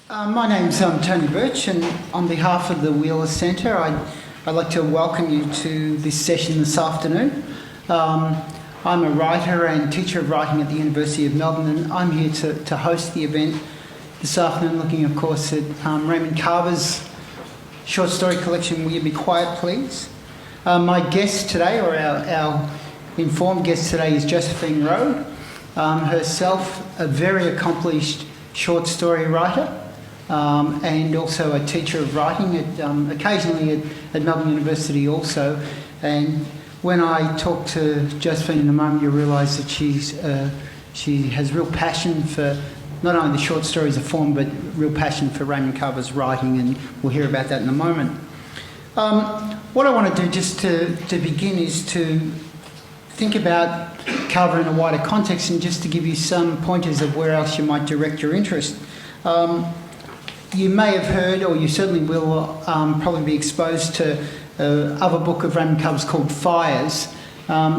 My name's Tony Birch, and on behalf of the Wheeler Centre, I'd like to welcome you to this session this afternoon. I'm a writer and teacher of writing at the University of Melbourne, and I'm here to host the event this afternoon, looking, of course, at Raymond Carver's short story collection, Will You Be Quiet, Please? My guest today, or our informed guest today, is Josephine Rowe, herself a very accomplished short story writer. And also a teacher of writing, occasionally at Melbourne University also. And when I talk to Josephine in a moment, you'll realise that she has real passion for not only the short stories of form, but real passion for Raymond Carver's writing, and we'll hear about that in a moment. What I want to do just to begin is to think about Carver in a wider context, and just to give you some pointers of where else you might direct your interest. You may have heard, or you certainly will probably be exposed to other book of Raymond Carver's called Fires.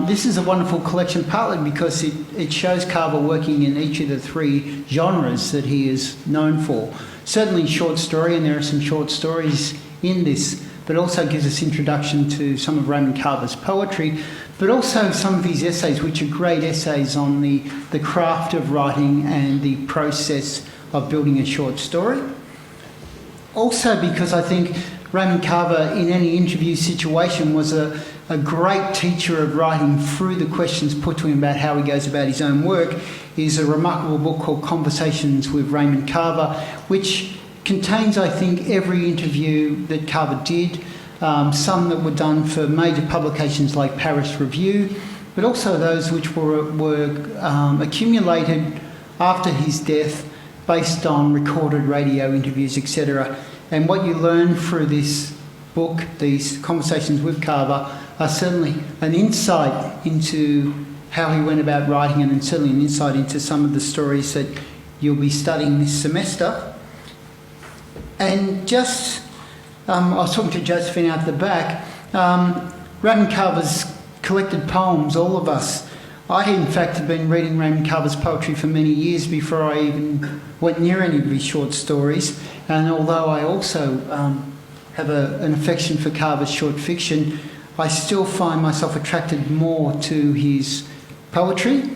This is a wonderful collection, partly because it shows Carver working in each of the three genres that he is known for. Certainly short story, and there are some short stories in this, but also gives us introduction to some of Raymond Carver's poetry, but also some of his essays, which are great essays on the craft of writing and the process of building a short story. Also because I think Raymond Carver, in any interview situation, was a great teacher of writing through the questions put to him about how he goes about his own work, is a remarkable book called Conversations with Raymond Carver, which contains, I think, every interview that Carver did, some that were done for major publications like Paris Review, but also those which were accumulated after his death, based on recorded radio interviews, etc. And what you learn through this book, these conversations with Carver, are certainly an insight into how he went about writing, and certainly an insight into some of the stories that you'll be studying this semester. And just, I was talking to Josephine out the back, Raymond Carver's collected poems, all of us. I, in fact, have been reading Raymond Carver's poetry for many years before I even went near any of his short stories. And although I also have an affection for Carver's short fiction, I still find myself attracted more to his poetry.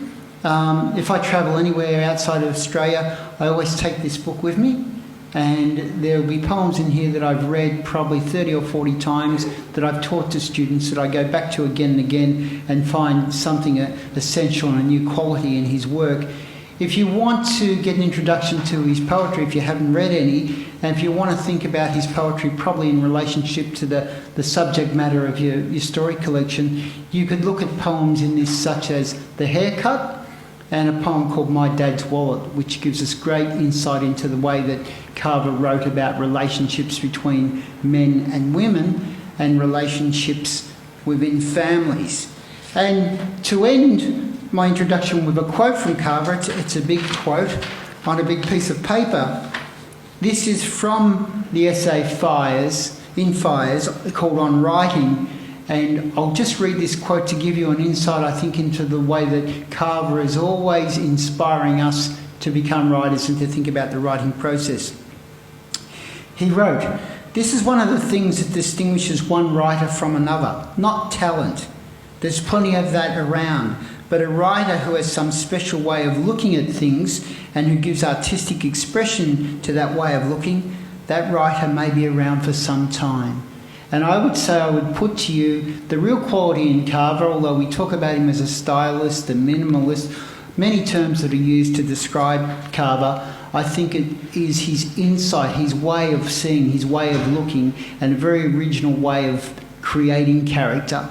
If I travel anywhere outside of Australia, I always take this book with me. And there will be poems in here that I've read probably 30 or 40 times, that I've taught to students, that I go back to again and again and find something essential and a new quality in his work. If you want to get an introduction to his poetry, if you haven't read any, and if you want to think about his poetry probably in relationship to the subject matter of your story collection, you could look at poems in this such as The Haircut, and a poem called My Dad's Wallet, which gives us great insight into the way that Carver wrote about relationships between men and women, and relationships within families. And to end my introduction with a quote from Carver, it's a big quote on a big piece of paper. This is from the essay Fires, called On Writing. And I'll just read this quote to give you an insight, I think, into the way that Carver is always inspiring us to become writers and to think about the writing process. He wrote, "This is one of the things that distinguishes one writer from another, not talent. There's plenty of that around, but a writer who has some special way of looking at things and who gives artistic expression to that way of looking, that writer may be around for some time." And I would say, I would put to you the real quality in Carver, although we talk about him as a stylist, a minimalist, many terms that are used to describe Carver, I think it is his insight, his way of seeing, his way of looking, and a very original way of creating character.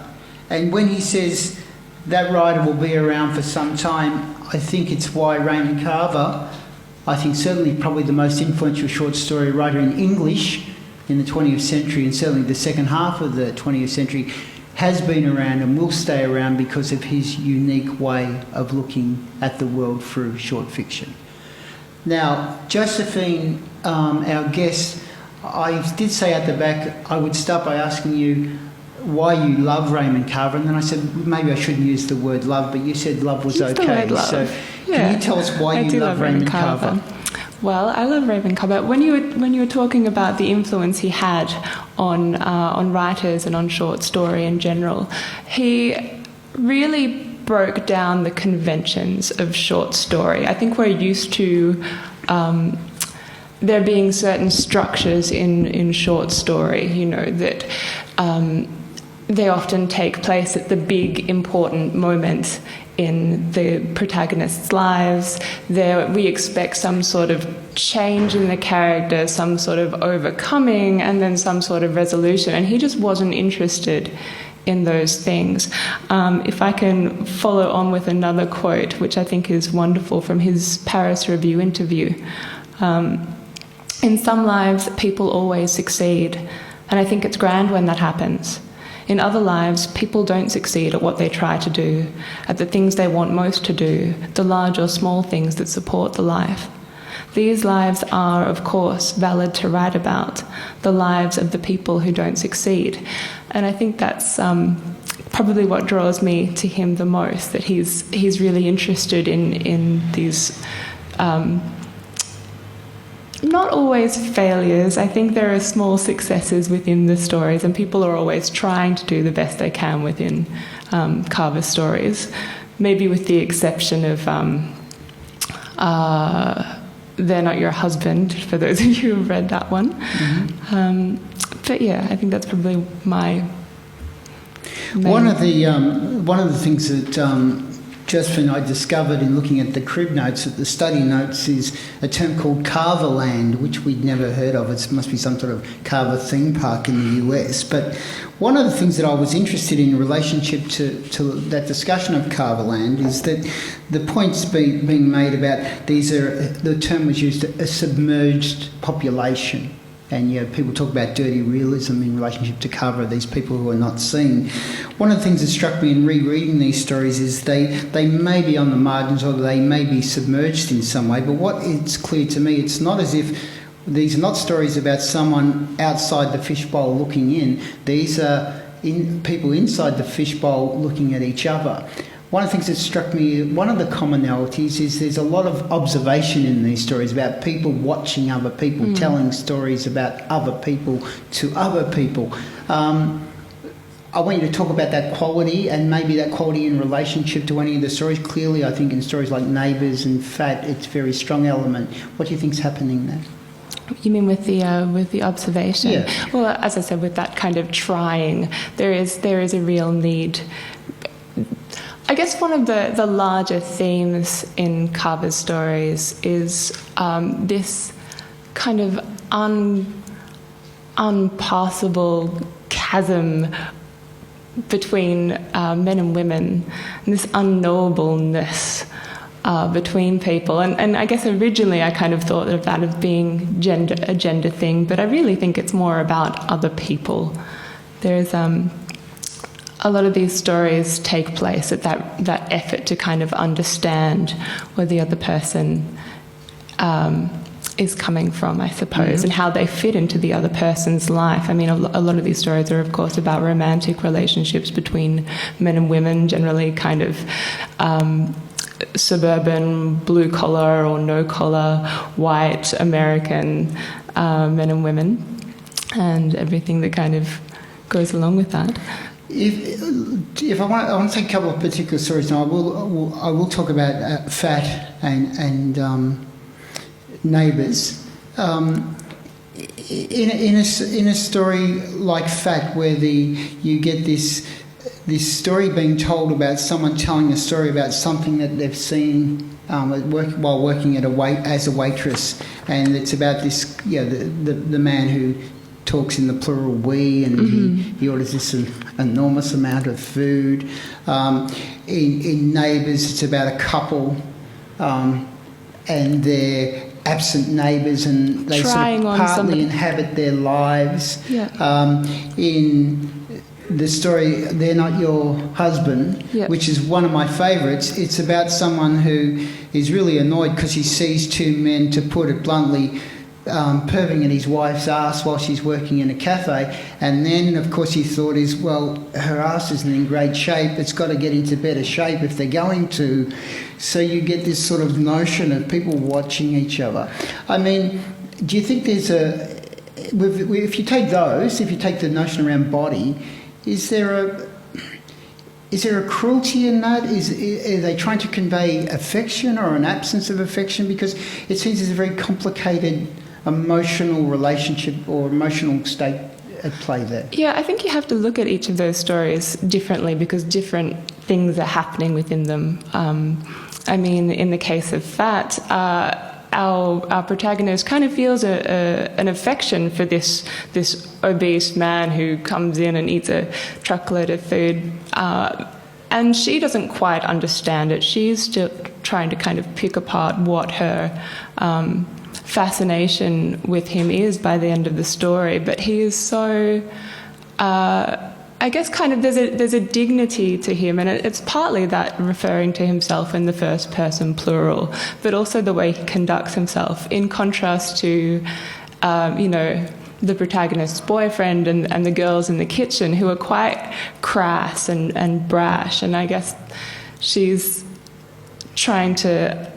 And when he says that writer will be around for some time, I think it's why Raymond Carver, I think certainly probably the most influential short story writer in English in the 20th century, and certainly the second half of the 20th century, has been around and will stay around because of his unique way of looking at the world through short fiction. Now, Josephine, our guest, I did say at the back I would start by asking you why you love Raymond Carver, and then I said maybe I shouldn't use the word love, but you said love was okay. Love. So can you tell us why you love Raymond Carver? Well, I love Raymond Carver. When you were talking about the influence he had on writers and on short story in general, he really broke down the conventions of short story. I think we're used to there being certain structures in short story, that they often take place at the big important moments in the protagonists' lives. We expect some sort of change in the character, some sort of overcoming, and then some sort of resolution. And he just wasn't interested in those things. If I can follow on with another quote, which I think is wonderful from his Paris Review interview. In some lives, people always succeed, and I think it's grand when that happens. In other lives, people don't succeed at what they try to do, at the things they want most to do, the large or small things that support the life. These lives are, of course, valid to write about, the lives of the people who don't succeed. And I think that's probably what draws me to him the most, that he's really interested in these not always failures. I think there are small successes within the stories, and people are always trying to do the best they can within Carver stories, maybe with the exception of They're Not Your Husband, for those of you who have read that one. Mm-hmm. But yeah, I think that's probably my main... One of the things that Josephine and I discovered in looking at the crib notes, at the study notes, is a term called Carver Land, which we'd never heard of. It must be some sort of Carver theme park in the US. But one of the things that I was interested in relationship to that discussion of Carver Land is that the points being made about the term was used, a submerged population. And people talk about dirty realism in relationship to Carver, these people who are not seen. One of the things that struck me in rereading these stories is they may be on the margins, or they may be submerged in some way, but what is clear to me, it's not as if these are not stories about someone outside the fishbowl looking in. These are people inside the fishbowl looking at each other. One of the things that struck me, one of the commonalities is there's a lot of observation in these stories about people watching other people, telling stories about other people to other people. I want you to talk about that quality, and maybe that quality in relationship to any of the stories. Clearly, I think in stories like Neighbours and Fat, it's a very strong element. What do you think's happening there? You mean with the observation? Yeah. Well, as I said, with that kind of trying, there is a real need. I guess one of the larger themes in Carver's stories is this kind of unpassable chasm between men and women, and this unknowableness between people. And I guess originally I kind of thought of that as being a gender thing, but I really think it's more about other people. There's a lot of these stories take place at that effort to kind of understand where the other person is coming from, I suppose, and how they fit into the other person's life. I mean, a lot of these stories are, of course, about romantic relationships between men and women, generally kind of suburban, blue-collar or no-collar, white, American men and women, and everything that kind of goes along with that. If I want to take a couple of particular stories now, I will talk about Fat and Neighbours. In a story like Fat, where you get this story being told about someone telling a story about something that they've seen while working as a waitress, and it's about this the man who talks in the plural we, and he orders this enormous amount of food. In Neighbours, it's about a couple and their absent neighbours, and they sort of partly inhabit their lives. Yeah. In the story They're Not Your Husband, which is one of my favourites, it's about someone who is really annoyed because he sees two men, to put it bluntly, perving at his wife's ass while she's working in a cafe, and then of course his thought is, well, her ass isn't in great shape, it's got to get into better shape if they're going to. So you get this sort of notion of people watching each other. I mean, do you think there's if you take the notion around body, is there a cruelty in that? Are they trying to convey affection or an absence of affection? Because it seems there's a very complicated emotional relationship or emotional state at play there. Yeah, I think you have to look at each of those stories differently because different things are happening within them. I mean, in the case of Fat, our protagonist kind of feels an affection for this obese man who comes in and eats a truckload of food, and she doesn't quite understand it. She's still trying to kind of pick apart what her fascination with him is by the end of the story. But he is so, I guess, kind of there's a dignity to him, and it's partly that referring to himself in the first person plural, but also the way he conducts himself in contrast to, the protagonist's boyfriend and the girls in the kitchen who are quite crass and brash. And I guess she's trying to,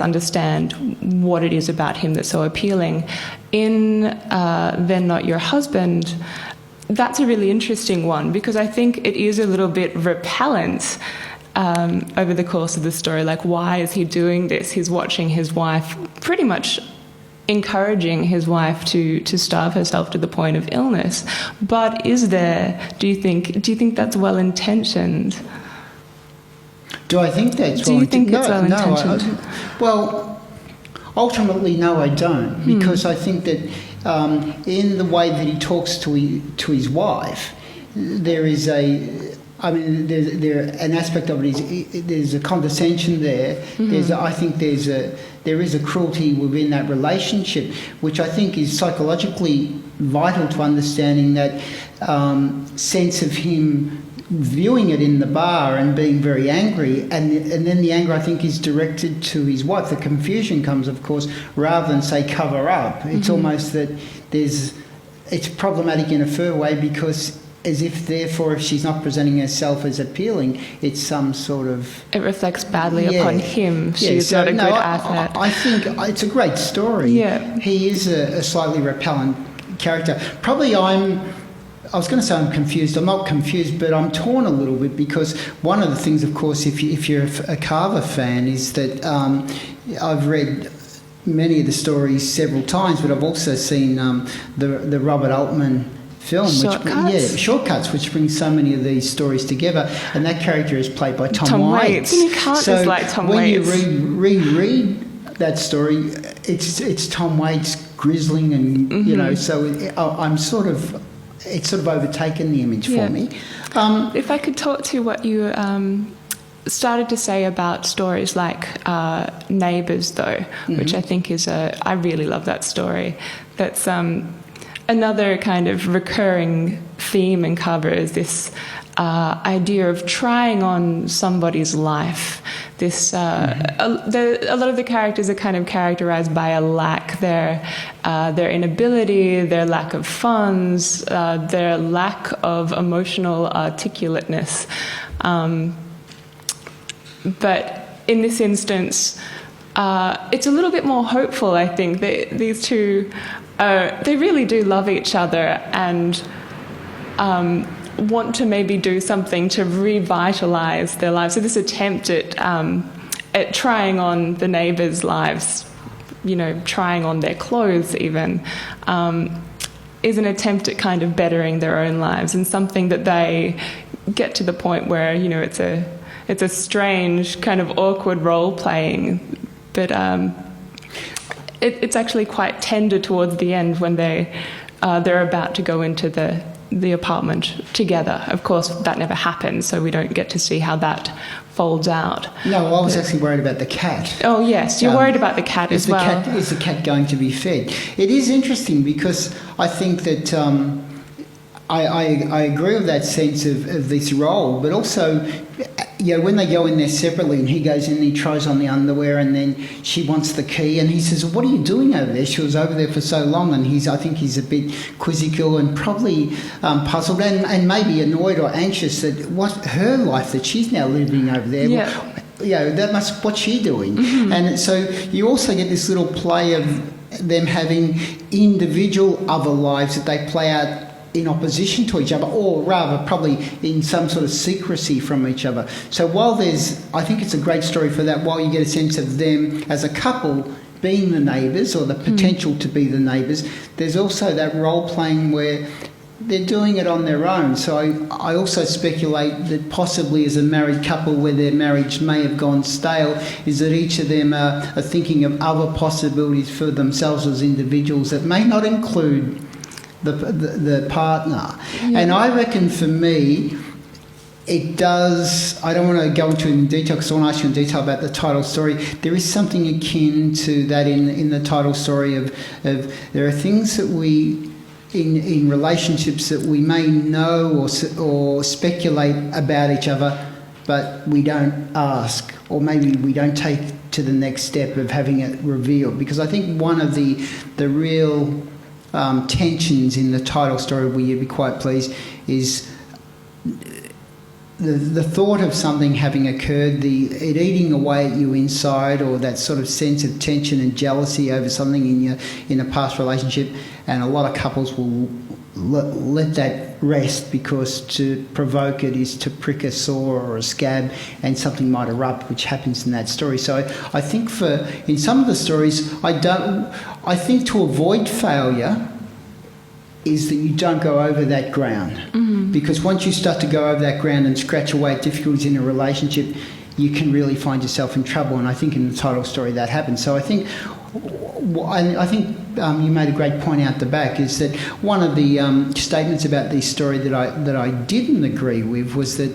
understand what it is about him that's so appealing. In They're Not Your Husband, that's a really interesting one because I think it is a little bit repellent over the course of the story. Like, why is he doing this? He's watching his wife, pretty much encouraging his wife to starve herself to the point of illness. But do you think that's well intentioned? Do I think that's Do you think it's well intentioned? Well, ultimately, no, I don't, because I think that in the way that he talks to his wife, there is an aspect of it is there's a condescension there. Mm-hmm. There is a cruelty within that relationship, which I think is psychologically vital to understanding that sense of him viewing it in the bar and being very angry, and then the anger, I think, is directed to his wife. The confusion comes, of course, rather than say cover up. It's almost that it's problematic in a further way because as if, therefore, if she's not presenting herself as appealing, it's some sort of... It reflects badly upon him. She's not a good asset. I think it's a great story. Yeah. He is a slightly repellent character. Probably I was going to say I'm confused. I'm not confused, but I'm torn a little bit because one of the things, of course, if you're a Carver fan, is that I've read many of the stories several times, but I've also seen the Robert Altman film, Shortcuts, which brings so many of these stories together, and that character is played by Tom Waits. And you can't dislike Tom Waits. When you reread that story, it's Tom Waits grizzling, and so I'm sort of. It's sort of overtaken the image for me. If I could talk to what you started to say about stories like Neighbours, though, which I think is I really love that story. That's another kind of recurring theme in Carver is this idea of trying on somebody's life. This a lot of the characters are kind of characterized by a lack, their inability, their lack of funds, their lack of emotional articulateness. But in this instance, it's a little bit more hopeful, I think. These two, they really do love each other and want to maybe do something to revitalise their lives. So this attempt at trying on the neighbours' lives, trying on their clothes even, is an attempt at kind of bettering their own lives, and something that they get to the point where, it's a strange kind of awkward role playing, but it's actually quite tender towards the end when they're about to go into the apartment together. Of course, that never happens, so we don't get to see how that folds out. No, I was actually worried about the cat. Oh, yes, you're worried about the cat as well. Is the cat going to be fed? It is interesting because I think that I agree with that sense of this role, but also when they go in there separately and he goes in and he tries on the underwear and then she wants the key and he says, what are you doing over there? She was over there for so long, and I think he's a bit quizzical and probably puzzled and maybe annoyed or anxious that her life that she's now living over there. Yeah. What's she doing? Mm-hmm. And so you also get this little play of them having individual other lives that they play out in opposition to each other, or rather probably in some sort of secrecy from each other. So I think it's a great story for that, while you get a sense of them as a couple being the neighbours, or the potential to be the neighbours, there's also that role-playing where they're doing it on their own. So I also speculate that possibly as a married couple where their marriage may have gone stale, is that each of them are thinking of other possibilities for themselves as individuals that may not include the partner. Yeah. And I reckon for me, it does. I don't want to go into it in detail because I want to ask you in detail about the title story. There is something akin to that in the title story of there are things that we in relationships that we may know or speculate about each other, but we don't ask, or maybe we don't take to the next step of having it revealed. Because I think one of the real tensions in the title story, Will You Be Quiet Please, is the thought of something having occurred, it eating away at you inside, or that sort of sense of tension and jealousy over something in a past relationship. And a lot of couples will let that rest, because to provoke it is to prick a sore or a scab, and something might erupt, which happens in that story. So I think in some of the stories, I think to avoid failure is that you don't go over that ground. Mm-hmm. Because once you start to go over that ground and scratch away at difficulties in a relationship, you can really find yourself in trouble. And I think in the title story that happens. So I think you made a great point out the back, is that one of the statements about this story that I didn't agree with was that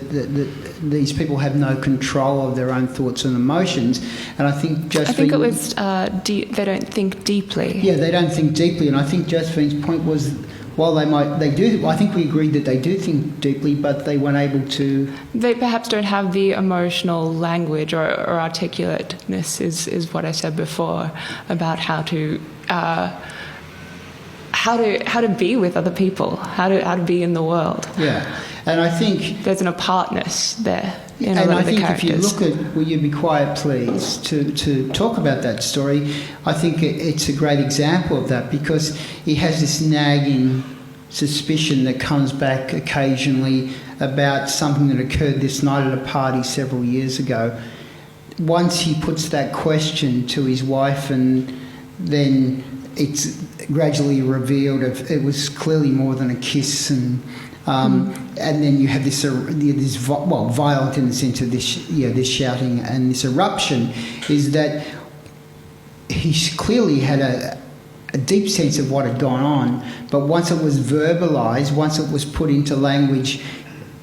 these people have no control of their own thoughts and emotions. And I think Josephine... I think it was they don't think deeply. Yeah, they don't think deeply. And I think Josephine's point was, while they do, I think we agreed that they do think deeply, but they weren't able to... They perhaps don't have the emotional language or articulateness, is what I said before, about how to be with other people, how to be in the world. Yeah, and I think... There's an apartness there in a lot of the characters. And I think if you look at Will You Be Quiet Please, to talk about that story, I think it's a great example of that, because he has this nagging suspicion that comes back occasionally about something that occurred this night at a party several years ago. Once he puts that question to his wife, and then it's gradually revealed it was clearly more than a kiss, and then you have this violent in the sense of this shouting and this eruption, is that he's clearly had a deep sense of what had gone on, but once it was verbalised, once it was put into language,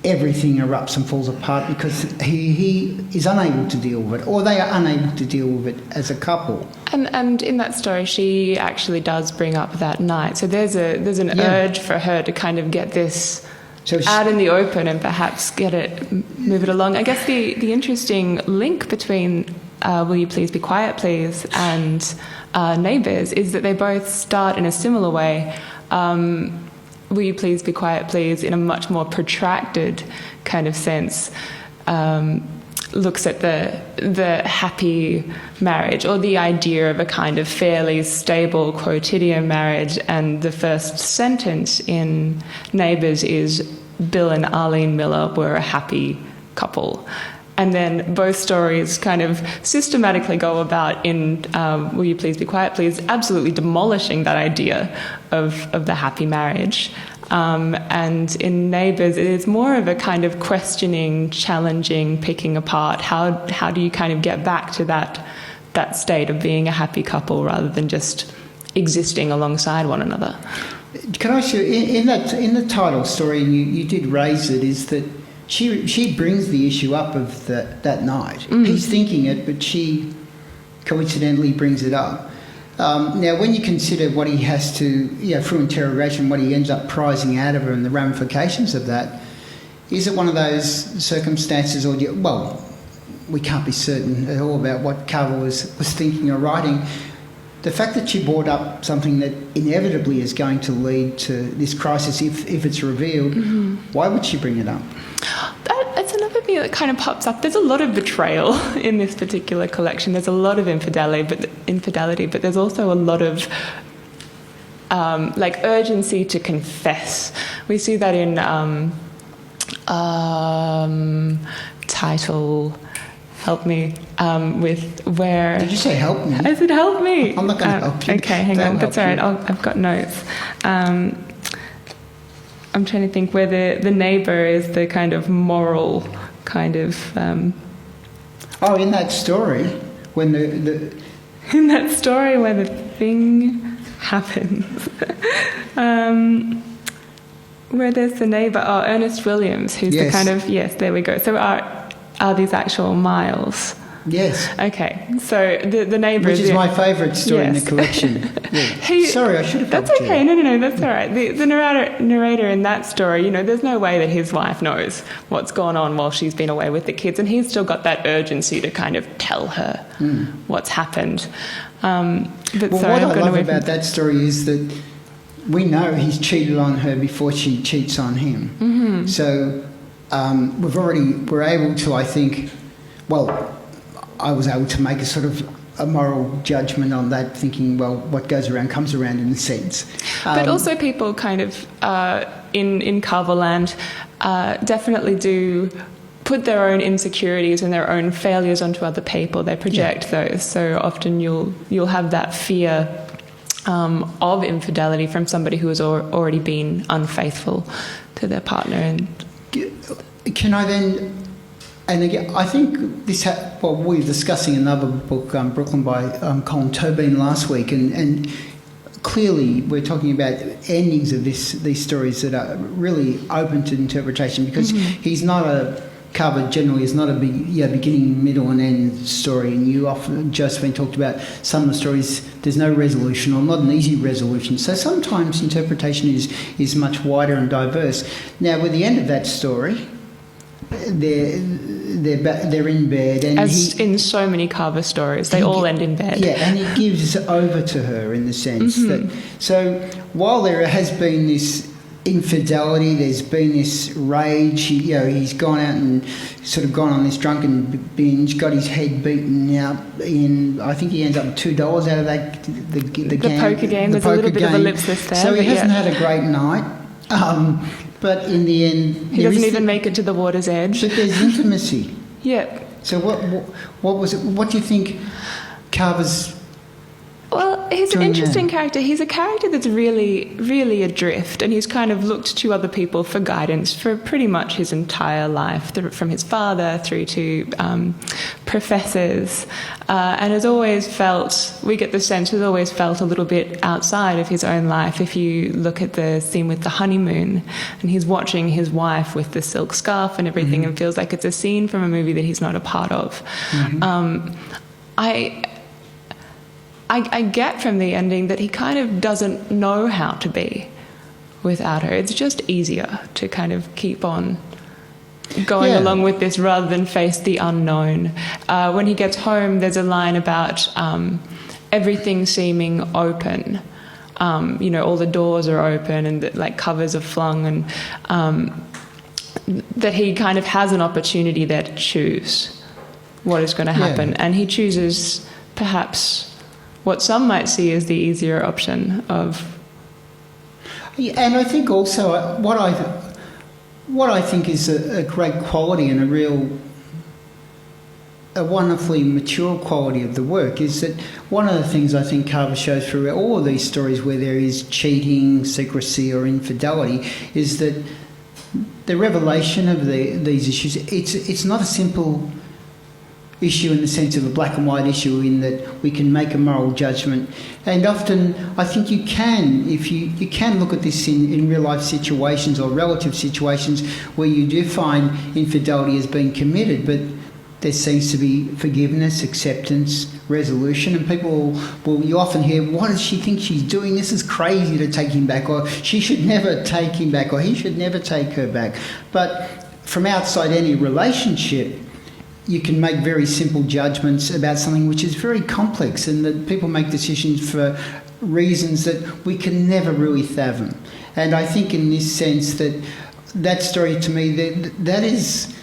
everything erupts and falls apart, because he is unable to deal with it, or they are unable to deal with it as a couple. And in that story, she actually does bring up that night. So there's an urge for her to kind of get this out in the open and perhaps move it along. I guess the interesting link between Will You Please Be Quiet Please and Neighbours is that they both start in a similar way. Will You Please Be Quiet Please, in a much more protracted kind of sense, looks at the happy marriage, or the idea of a kind of fairly stable quotidian marriage, and the first sentence in Neighbours is, Bill and Arlene Miller were a happy couple. And then both stories kind of systematically go about in Will You Please Be Quiet Please, absolutely demolishing that idea of the happy marriage. And in Neighbours, it is more of a kind of questioning, challenging, picking apart. How do you kind of get back to that state of being a happy couple rather than just existing alongside one another? Can I ask you, in the title story, and you did raise it, is that she brings the issue up of that night. Mm. He's thinking it, but she coincidentally brings it up. Now, when you consider what he has to, through interrogation, what he ends up prizing out of her and the ramifications of that, is it one of those circumstances, or we can't be certain at all about what Carver was thinking or writing. The fact that she brought up something that inevitably is going to lead to this crisis if it's revealed, why would she bring it up? It's another thing that kind of pops up. There's a lot of betrayal in this particular collection. There's a lot of infidelity, but there's also a lot of urgency to confess. We see that in title. Help me with where. Did you say help me? I said help me. I'm not going to help you. Okay, hang on. That's all right. I've got notes. I'm trying to think where the neighbour is the kind of moral kind of. In that story, when the in that story where the thing happens, where there's the neighbour. Oh, Ernest Williams, who's the kind of there we go. So are these actual miles? Yes. Okay, so the neighbour... Which is my favourite story in the collection. Sorry, I should have That's helped okay, you. no, that's all right. The narrator in that story, there's no way that his wife knows what's gone on while she's been away with the kids, and he's still got that urgency to kind of tell her what's happened. What I love about that story is that we know he's cheated on her before she cheats on him. Mm-hmm. So... we're able to, I think, I was able to make a sort of a moral judgment on that, thinking, what goes around comes around in a sense. But also people kind of, in Carver Land, definitely do put their own insecurities and their own failures onto other people. They project those. So often you'll have that fear of infidelity from somebody who has already been unfaithful to their partner. And can I then, and again, I think this, we were discussing another book, Brooklyn by Colin Tobin last week, and clearly we're talking about endings of these stories that are really open to interpretation, because Carver generally is not a beginning, middle and end story, and you often, Josephine talked about some of the stories, there's no resolution or not an easy resolution, so sometimes interpretation is much wider and diverse. Now with the end of that story, they're in bed, and in so many Carver stories, they all end in bed. Yeah, and he gives over to her in the sense that, so while there has been this infidelity, there's been this rage, he's gone out and sort of gone on this drunken binge, got his head beaten out I think he ends up with $2 out of that the poker game. There's a little bit of ellipsis there. So he hasn't had a great night, but in the end he doesn't even make it to the water's edge. But there's intimacy. Yeah. So what was it? What do you think Carver's? Well, he's an interesting character. He's a character that's really, really adrift, and he's kind of looked to other people for guidance for pretty much his entire life, from his father through to professors, and has always felt, we get the sense, has always felt a little bit outside of his own life. If you look at the scene with the honeymoon, and he's watching his wife with the silk scarf and everything, and feels like it's a scene from a movie that he's not a part of. I get from the ending that he kind of doesn't know how to be without her. It's just easier to kind of keep on going along with this rather than face the unknown. When he gets home, there's a line about everything seeming open. All the doors are open and covers are flung, and that he kind of has an opportunity there to choose what is going to happen. And he chooses perhaps what some might see as the easier option of... And I think also what I think is a great quality and a wonderfully mature quality of the work is that one of the things I think Carver shows through all of these stories where there is cheating, secrecy or infidelity is that the revelation of these issues, it's not a simple issue in the sense of a black and white issue in that we can make a moral judgment. And often I think you can, if you can look at this in real life situations or relative situations where you do find infidelity has been committed, but there seems to be forgiveness, acceptance, resolution, and people you often hear, what does she think she's doing? This is crazy to take him back, or she should never take him back, or he should never take her back. But from outside any relationship, you can make very simple judgments about something which is very complex, and that people make decisions for reasons that we can never really fathom. And I think in this sense that story to me, that is,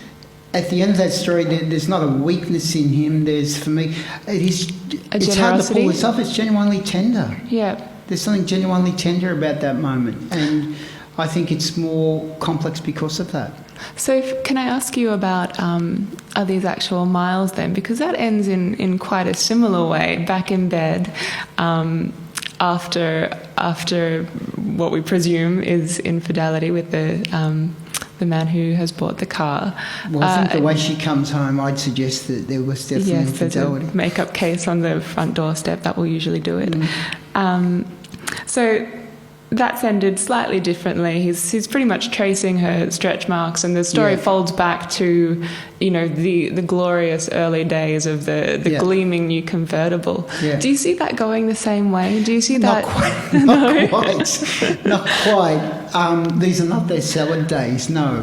at the end of that story, there's not a weakness in him. There's, for me, it's hard to pull this off. It's genuinely tender. Yeah. There's something genuinely tender about that moment. And I think it's more complex because of that. So can I ask you about are these actual miles then? Because that ends in quite a similar way, back in bed, after what we presume is infidelity with the man who has bought the car. Well, I think the way she comes home, I'd suggest that there was definitely infidelity. There's a makeup case on the front doorstep that will usually do it. So that's ended slightly differently. He's pretty much tracing her stretch marks, and the story folds back to, the glorious early days of the gleaming new convertible. Yeah. Do you see that going the same way? Do you see that? Not quite. Not quite. These are not their salad days. No.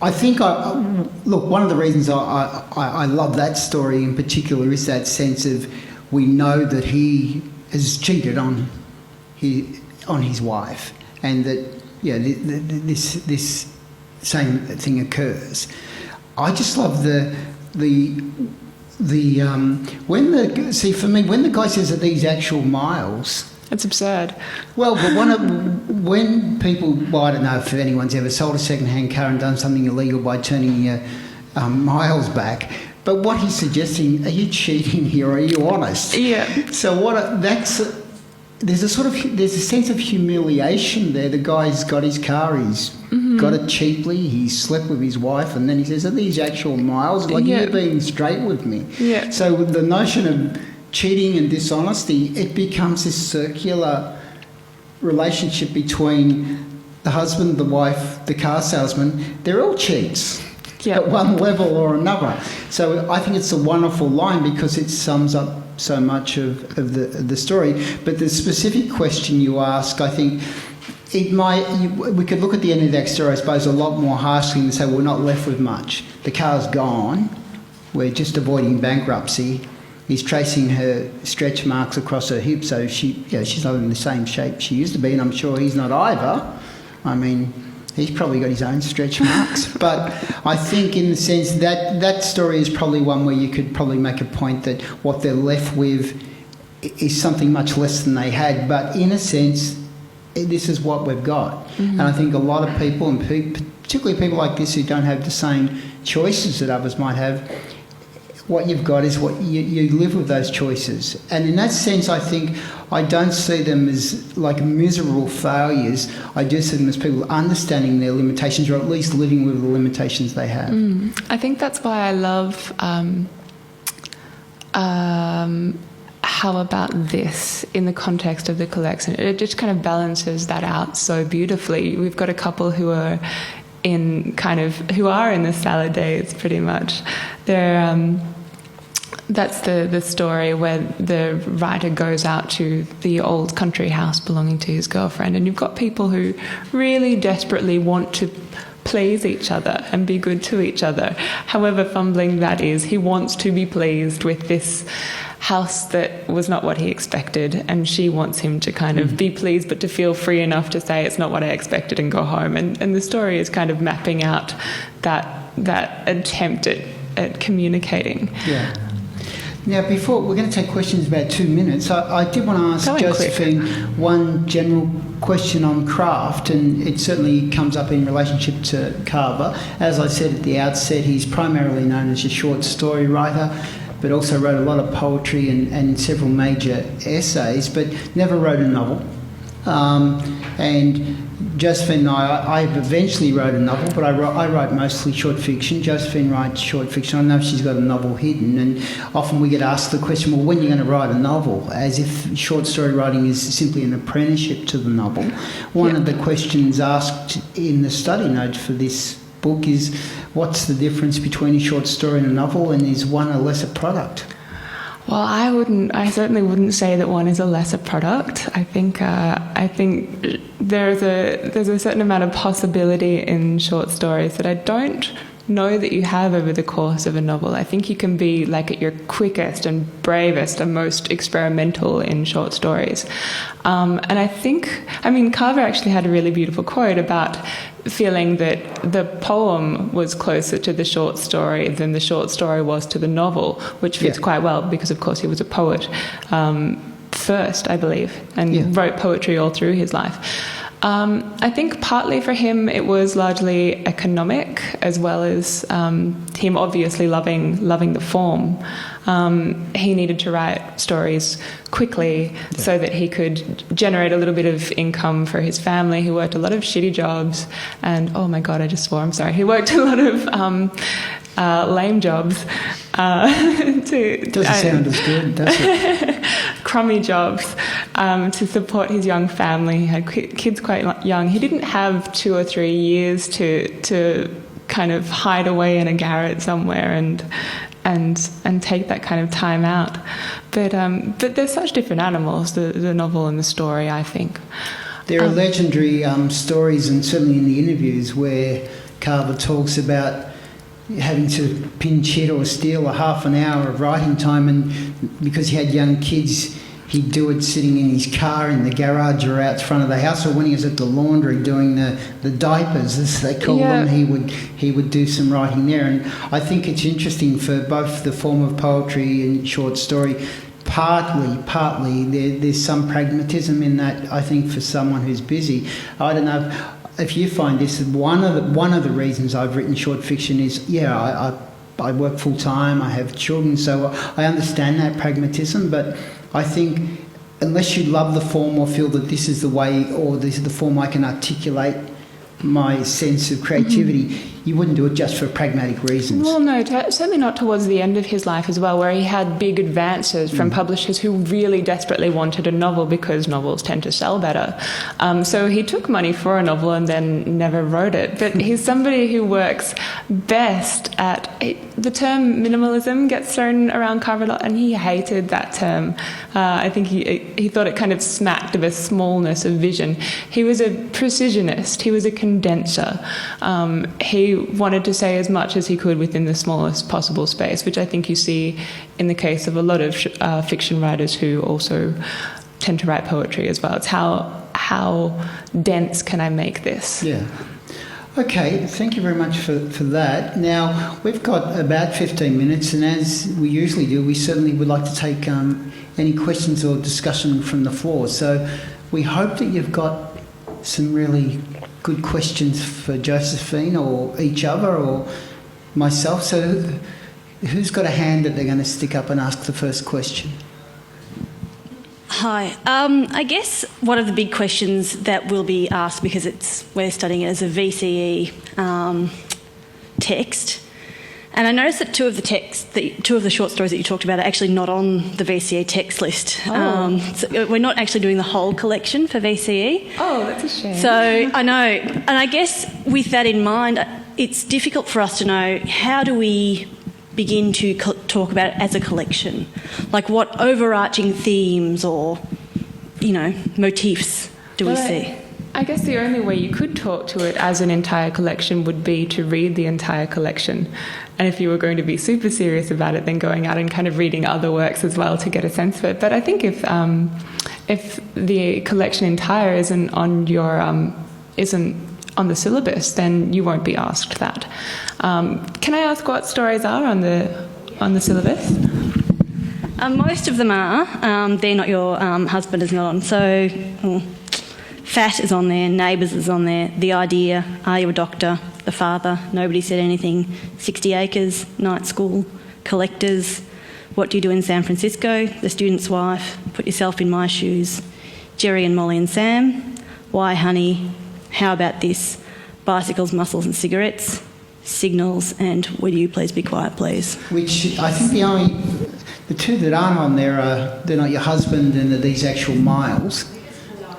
I think look. One of the reasons I love that story in particular is that sense of, we know that he has cheated on his wife, and that this same thing occurs. I just love for me, when the guy says that these actual miles, it's absurd. Well, but when people, I don't know if anyone's ever sold a second-hand car and done something illegal by turning your miles back. But what he's suggesting, are you cheating here? Or are you honest? Yeah. So there's a sense of humiliation there. The guy's got his car, he's got it cheaply, he slept with his wife, and then he says, are these actual miles? Like, you're being straight with me. Yeah. So with the notion of cheating and dishonesty, it becomes this circular relationship between the husband, the wife, the car salesman. They're all cheats. At one level or another. So I think it's a wonderful line because it sums up so much of the story. But the specific question you ask, I think we could look at the end of that story, I suppose, a lot more harshly and say, we're not left with much. The car's gone. We're just avoiding bankruptcy. He's tracing her stretch marks across her hip, so she's not in the same shape she used to be, and I'm sure he's not either. I mean, he's probably got his own stretch marks. But I think in the sense that story is probably one where you could probably make a point that what they're left with is something much less than they had. But in a sense, this is what we've got. And I think a lot of people, and particularly people like this who don't have the same choices that others might have, what you've got is what you live with those choices. And in that sense, I think I don't see them as like miserable failures. I do see them as people understanding their limitations, or at least living with the limitations they have. I think that's why I love How About This in the context of the collection. It just kind of balances that out so beautifully. We've got a couple who are in the salad days pretty much. That's the story where the writer goes out to the old country house belonging to his girlfriend, and you've got people who really desperately want to please each other and be good to each other, however fumbling that is. He wants to be pleased with this house that was not what he expected, and she wants him to kind of be pleased but to feel free enough to say it's not what I expected and go home. And the story is kind of mapping out that attempt at communicating. Yeah. Now, before we're going to take questions about 2 minutes, I did want to ask Josephine one general question on craft, and it certainly comes up in relationship to Carver. As I said at the outset, he's primarily known as a short story writer, but also wrote a lot of poetry and several major essays, but never wrote a novel. And Josephine and I eventually wrote a novel, but I write mostly short fiction. Josephine writes short fiction. I know she's got a novel hidden, and often we get asked the question, well, when are you going to write a novel? As if short story writing is simply an apprenticeship to the novel. One of the questions asked in the study note for this book is, what's the difference between a short story and a novel, and is one a lesser product? Well, I certainly wouldn't say that one is a lesser product. I think there's a certain amount of possibility in short stories that I don't know that you have over the course of a novel. I think you can be like at your quickest and bravest and most experimental in short stories. And Carver actually had a really beautiful quote about feeling that the poem was closer to the short story than the short story was to the novel, which fits quite well because, of course, he was a poet first, I believe, and wrote poetry all through his life. I think partly for him it was largely economic, as well as him obviously loving the form. He needed to write stories quickly so that he could generate a little bit of income for his family. He worked a lot of shitty jobs, and oh my god, I just swore, I'm sorry. He worked a lot of lame jobs. Doesn't sound as good, does it? Crummy jobs to support his young family. He had kids quite young. He didn't have 2 or 3 years to kind of hide away in a garret somewhere and take that kind of time out. But they're such different animals, the novel and the story, I think. There are legendary stories, and certainly in the interviews, where Carver talks about having to pinch hit or steal a half an hour of writing time, and because he had young kids, he'd do it sitting in his car in the garage or out front of the house, or when he was at the laundry doing the diapers, as they call them, he would do some writing there. And I think it's interesting for both the form of poetry and short story. Partly there's some pragmatism in that, I think, for someone who's busy. I don't know if you find this, one of the reasons I've written short fiction is, I work full time, I have children, so I understand that pragmatism, but I think unless you love the form or feel that this is the way or this is the form I can articulate my sense of creativity, you wouldn't do it just for pragmatic reasons. Well, no, certainly not towards the end of his life as well, where he had big advances from publishers who really desperately wanted a novel because novels tend to sell better. So he took money for a novel and then never wrote it. But he's somebody who works best at... The term minimalism gets thrown around Carver a lot, and he hated that term. I think he thought it kind of smacked of a smallness of vision. He was a precisionist. He was a condenser. He wanted to say as much as he could within the smallest possible space, which I think you see in the case of a lot of fiction writers who also tend to write poetry as well. It's how dense can I make this? Yeah. Okay, thank you very much for that. Now, we've got about 15 minutes, and as we usually do, we certainly would like to take any questions or discussion from the floor. So we hope that you've got some really good questions for Josephine or each other or myself. So who's got a hand that they're going to stick up and ask the first question? Hi. I guess one of the big questions that will be asked, because we're studying it as a VCE text, and I noticed that two of the short stories that you talked about are actually not on the VCE text list. Oh. So we're not actually doing the whole collection for VCE. Oh, that's a shame. So I know, and I guess with that in mind, it's difficult for us to know how do we begin to talk about it as a collection, like what overarching themes or motifs do we see? I guess the only way you could talk to it as an entire collection would be to read the entire collection. And if you were going to be super serious about it, then going out and kind of reading other works as well to get a sense of it. But I think if the collection entire isn't on the syllabus, then you won't be asked that. Can I ask what stories are on the syllabus? Most of them are. They're Not Your Husband is not on. So Fat is on there, Neighbours is on there, The Idea, Are You a Doctor, The Father, Nobody Said Anything, 60 Acres, Night School, Collectors, What Do You Do in San Francisco, The Student's Wife, Put Yourself in My Shoes, Jerry and Molly and Sam, Why Honey, How About This, Bicycles, Muscles and Cigarettes, Signals, and Would You Please Be Quiet, Please? Which I think the two that aren't on there are They're Not Your Husband and These Actual Miles.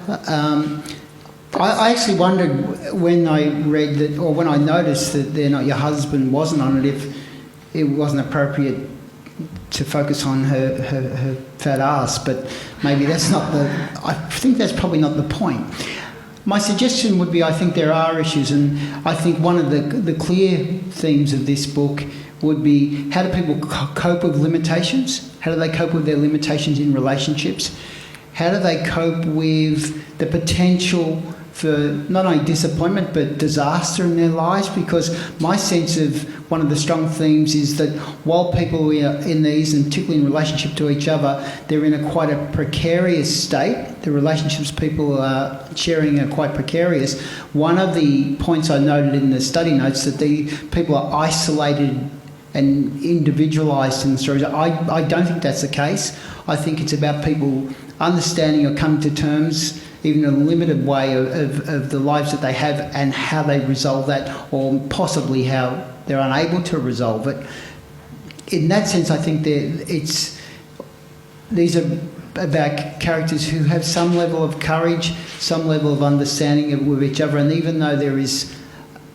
I actually wondered when I read that, or when I noticed that They're Not Your Husband wasn't on it, if it wasn't appropriate to focus on her fat ass, but maybe that's not I think that's probably not the point. My suggestion would be, I think there are issues, and I think one of the clear themes of this book would be, how do people cope with limitations? How do they cope with their limitations in relationships? How do they cope with the potential for not only disappointment but disaster in their lives? Because my sense of one of the strong themes is that while people are in these, and particularly in relationship to each other, they're in quite a precarious state. The relationships people are sharing are quite precarious. One of the points I noted in the study notes that the people are isolated and individualised in the stories. I don't think that's the case. I think it's about people understanding or coming to terms, even in a limited way, of the lives that they have and how they resolve that, or possibly how they're unable to resolve it. In that sense, I think these are about characters who have some level of courage, some level of understanding with each other, and even though there is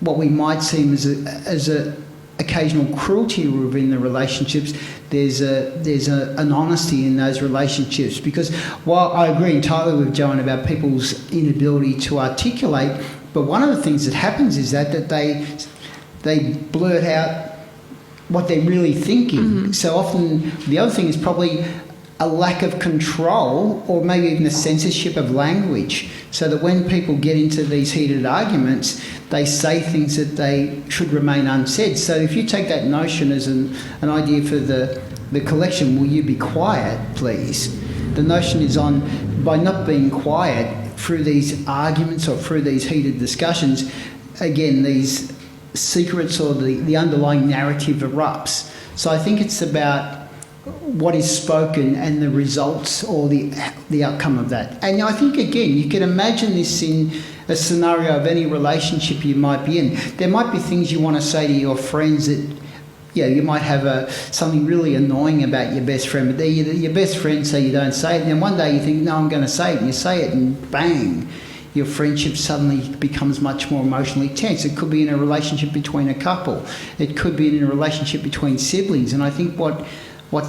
what we might seem as a occasional cruelty within the relationships, there's an honesty in those relationships. Because while I agree entirely with Joanne about people's inability to articulate, but one of the things that happens is that they blurt out what they're really thinking. Mm-hmm. So often the other thing is probably a lack of control, or maybe even a censorship of language, so that when people get into these heated arguments, they say things that they should remain unsaid. So if you take that notion as an idea for the collection, will you be quiet, please? The notion is on, by not being quiet through these arguments or through these heated discussions, again, these secrets or the underlying narrative erupts. So I think it's about what is spoken and the results or the outcome of that. And I think, again, you can imagine this in a scenario of any relationship you might be in. There might be things you want to say to your friends that, you might have something really annoying about your best friend, but your best friend say you don't say it, and then one day you think, no, I'm going to say it, and you say it, and bang, your friendship suddenly becomes much more emotionally tense. It could be in a relationship between a couple. It could be in a relationship between siblings. And I think what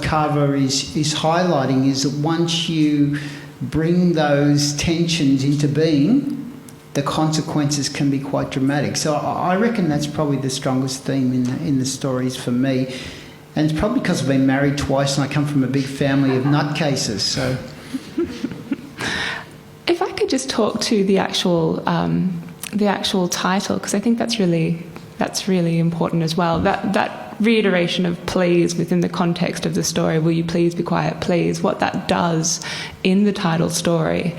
Carver is highlighting is that once you bring those tensions into being, the consequences can be quite dramatic. So I reckon that's probably the strongest theme in the stories for me. And it's probably because I've been married twice and I come from a big family of nutcases. So, if I could just talk to the actual title, because I think that's really important as well. That reiteration of please within the context of the story, will you please be quiet, please, what that does in the title story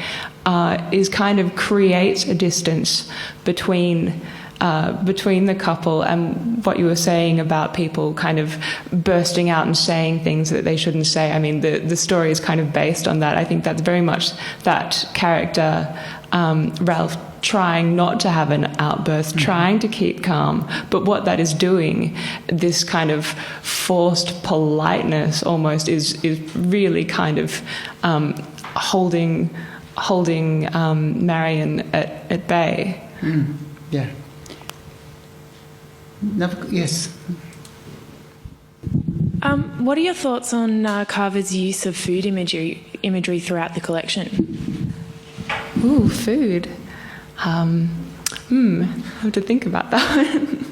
is kind of create a distance between the couple and what you were saying about people kind of bursting out and saying things that they shouldn't say. I mean, the story is kind of based on that. I think that's very much that character, Ralph, trying not to have an outburst, trying to keep calm, but what that is doing, this kind of forced politeness almost, is really kind of holding Marion at bay. Yeah. Yes. What are your thoughts on Carver's use of food imagery throughout the collection? Ooh, food. I have to think about that one.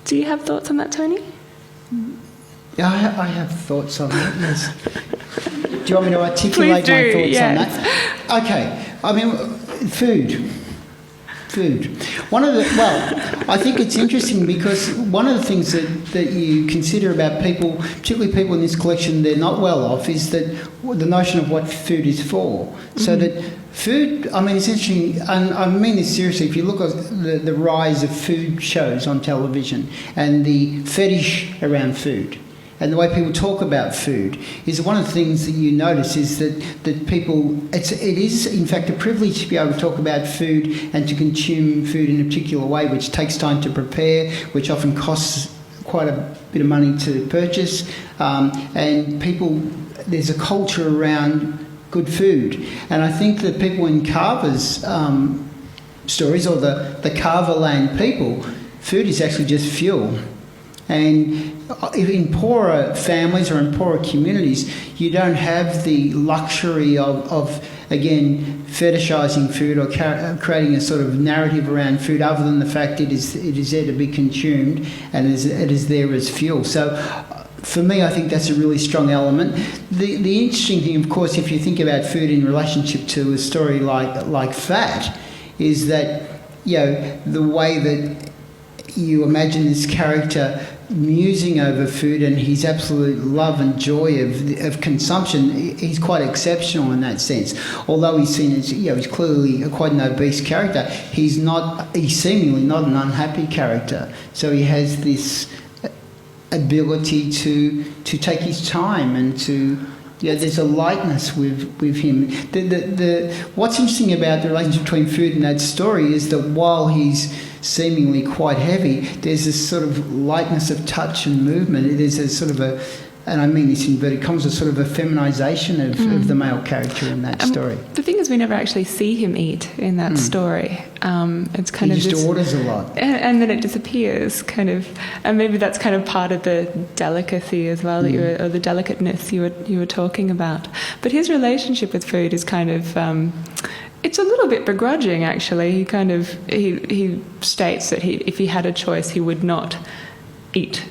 Do you have thoughts on that, Tony? Yeah, I have thoughts on that, yes. Do you want me to articulate my thoughts on that? Okay. I mean, food. I think it's interesting because one of the things that you consider about people, particularly people in this collection, they're not well off, is that the notion of what food is for. Mm-hmm. So that food, I mean, it's interesting, and I mean this seriously, if you look at the rise of food shows on television and the fetish around food, and the way people talk about food, is one of the things that you notice is that people, it is in fact a privilege to be able to talk about food and to consume food in a particular way, which takes time to prepare, which often costs quite a bit of money to purchase, and people, there's a culture around good food. And I think that people in Carver's stories, or the Carver Land people, food is actually just fuel. And in poorer families or in poorer communities, you don't have the luxury of again, fetishising food or creating a sort of narrative around food other than the fact it is there to be consumed and it is there as fuel. So for me, I think that's a really strong element. The interesting thing, of course, if you think about food in relationship to a story like Fat, is that, you know, the way that you imagine this character musing over food and his absolute love and joy of consumption, he's quite exceptional in that sense. Although he's seen as, you know, he's clearly quite an obese character, he's seemingly not an unhappy character. So he has this ability to take his time and to, yeah, there's a lightness with him. What's interesting about the relationship between food and that story is that while he's seemingly quite heavy, there's this sort of lightness of touch and movement. It is a sort of a, and I mean this in inverted commas, a sort of a feminisation of the male character in that story. The thing is, we never actually see him eat in that story. It's kind he of just orders a lot, and then it disappears, kind of. And maybe that's kind of part of the delicacy as well, or the delicateness you were talking about. But his relationship with food is kind of. It's a little bit begrudging, actually. He states that if he had a choice, he would not eat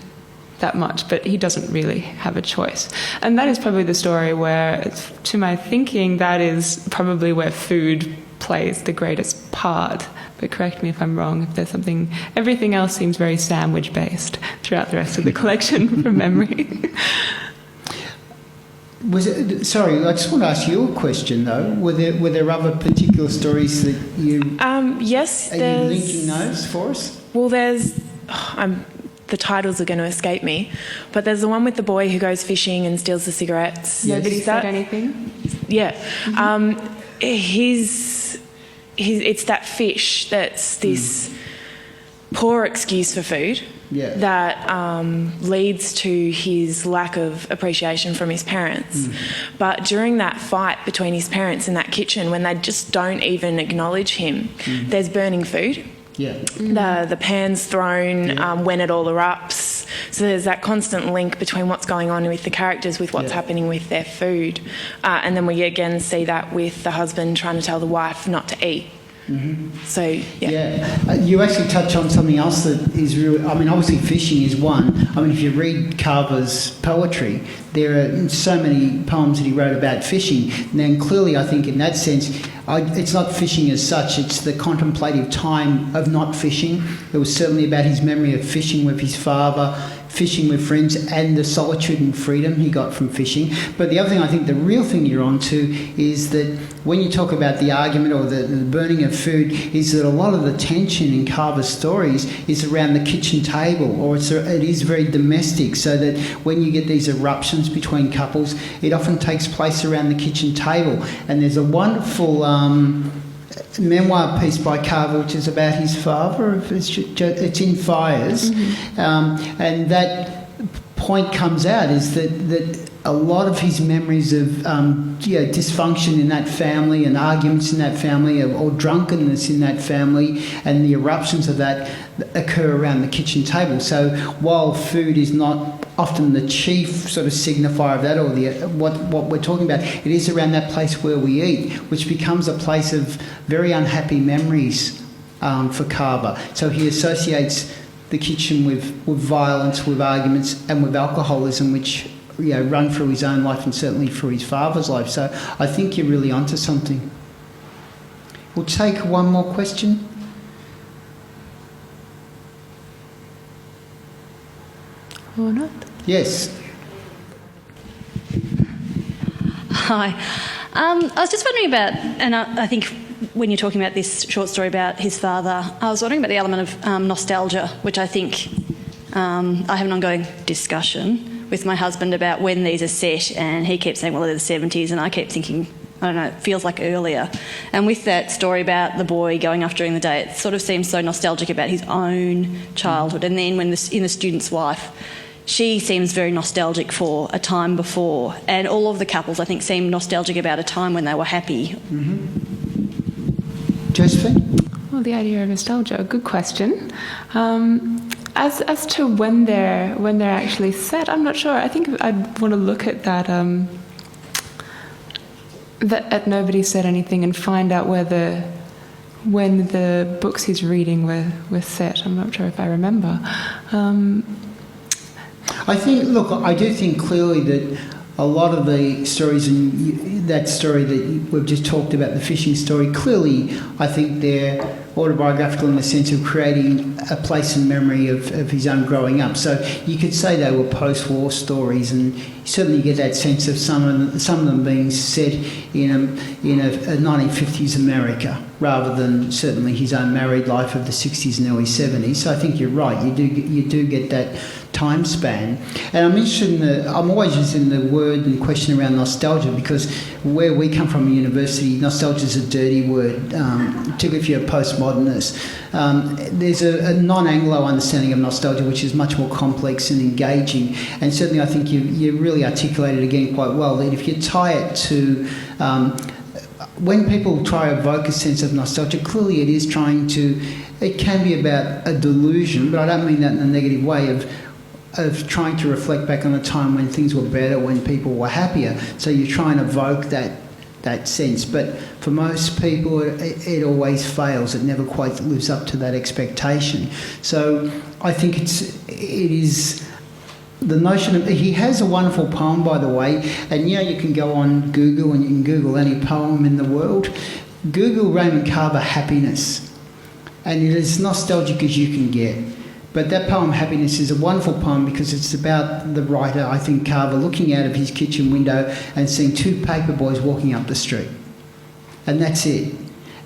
that much, but he doesn't really have a choice. And that is probably the story where, to my thinking, that is probably where food plays the greatest part. But correct me if I'm wrong, if there's something... Everything else seems very sandwich-based throughout the rest of the collection from memory. Sorry, I just want to ask you a question though. Were there other particular stories that you? Yes, are you linking those for us? Well, there's. The titles are going to escape me, but there's the one with the boy who goes fishing and steals the cigarettes. Nobody said anything. Yeah, it's that fish that's this poor excuse for food. Yeah. That leads to his lack of appreciation from his parents. But during that fight between his parents in that kitchen, when they just don't even acknowledge him, there's burning food. Yeah. The pan's thrown when it all erupts. So there's that constant link between what's going on with the characters with what's happening with their food. And then we again see that with the husband trying to tell the wife not to eat. So, you actually touch on something else that is really, I mean, obviously fishing is one. I mean, if you read Carver's poetry, there are so many poems that he wrote about fishing. And then clearly, I think in that sense, it's not fishing as such, it's the contemplative time of not fishing. It was certainly about his memory of fishing with his father, fishing with friends, and the solitude and freedom he got from fishing. But the other thing, I think the real thing you're on to is that when you talk about the argument or the burning of food, is that a lot of the tension in Carver's stories is around the kitchen table, or it is very domestic, so that when you get these eruptions between couples, it often takes place around the kitchen table. And there's a wonderful memoir piece by Carver which is about his father. It's in Fires, and that point comes out is that a lot of his memories of dysfunction in that family and arguments in that family or drunkenness in that family and the eruptions of that occur around the kitchen table. So while food is not often the chief sort of signifier of that or what we're talking about, it is around that place where we eat, which becomes a place of very unhappy memories for Carver. So he associates the kitchen with violence, with arguments and with alcoholism, which run through his own life and certainly through his father's life. So I think you're really onto something. We'll take one more question. Or not? Yes. Hi. I was just wondering about, and I think when you're talking about this short story about his father, I was wondering about the element of nostalgia, which I think I have an ongoing discussion with my husband about when these are set, and he keeps saying, well, they're the 70s, and I keep thinking, I don't know, it feels like earlier. And with that story about the boy going off during the day, it sort of seems so nostalgic about his own childhood. And then when in the student's wife, she seems very nostalgic for a time before. And all of the couples, I think, seem nostalgic about a time when they were happy. Josephine? Well, the idea of nostalgia, good question. As to when they're actually set, I'm not sure. I think I'd want to look at that. That at Nobody Said Anything and find out when the books he's reading were set. I'm not sure if I remember. I do think clearly that a lot of the stories, and that story that we've just talked about, the fishing story, clearly I think they're autobiographical in the sense of creating a place in memory of his own growing up. So you could say they were post-war stories, and you certainly get that sense of some of them being set in a 1950s America rather than certainly his own married life of the 60s and early 70s. So I think you're right. You do get that time span. And I'm interested I'm always using the word and question around nostalgia, because where we come from at university, nostalgia is a dirty word, particularly if you're a postmodernist. There's a non-Anglo understanding of nostalgia, which is much more complex and engaging. And certainly I think you really articulated again quite well that if you tie it to when people try to evoke a sense of nostalgia, clearly it can be about a delusion, but I don't mean that in a negative way, of trying to reflect back on a time when things were better, when people were happier. So you try and evoke that sense. But for most people, it always fails. It never quite lives up to that expectation. So I think it is the notion of... He has a wonderful poem, by the way, and you can go on Google and you can Google any poem in the world. Google Raymond Carver Happiness, and it is nostalgic as you can get. But that poem, Happiness, is a wonderful poem because it's about the writer, I think Carver, looking out of his kitchen window and seeing two paper boys walking up the street. And that's it.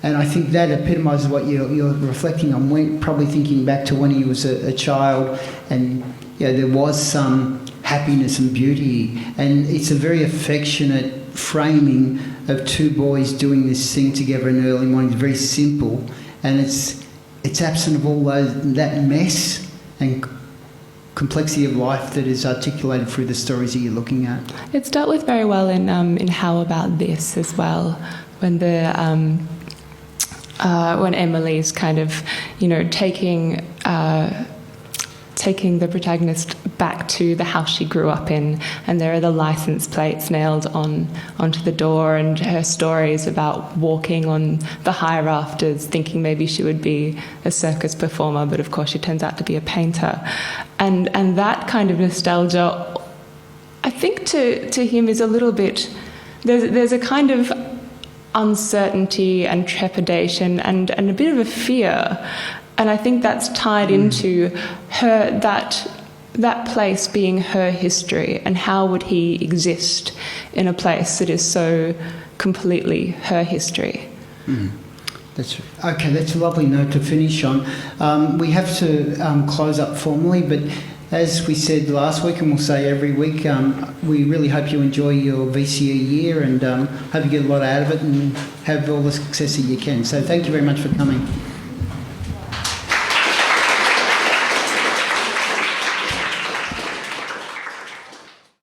And I think that epitomises what you're reflecting on, probably thinking back to when he was a child, and there was some happiness and beauty. And it's a very affectionate framing of two boys doing this thing together in the early morning. It's very simple, and it's absent of all that mess and complexity of life that is articulated through the stories that you're looking at. It's dealt with very well in How About This as well, when when Emily's kind of taking the protagonist back to the house she grew up in, and there are the license plates nailed onto the door, and her stories about walking on the high rafters thinking maybe she would be a circus performer, but of course she turns out to be a painter. And that kind of nostalgia, I think to him is a little bit... There's a kind of uncertainty and trepidation and a bit of a fear. And I think that's tied into her, that place being her history, and how would he exist in a place that is so completely her history. That's a lovely note to finish on. We have to close up formally, but as we said last week, and we'll say every week, we really hope you enjoy your VCE year, and hope you get a lot out of it and have all the success that you can. So thank you very much for coming.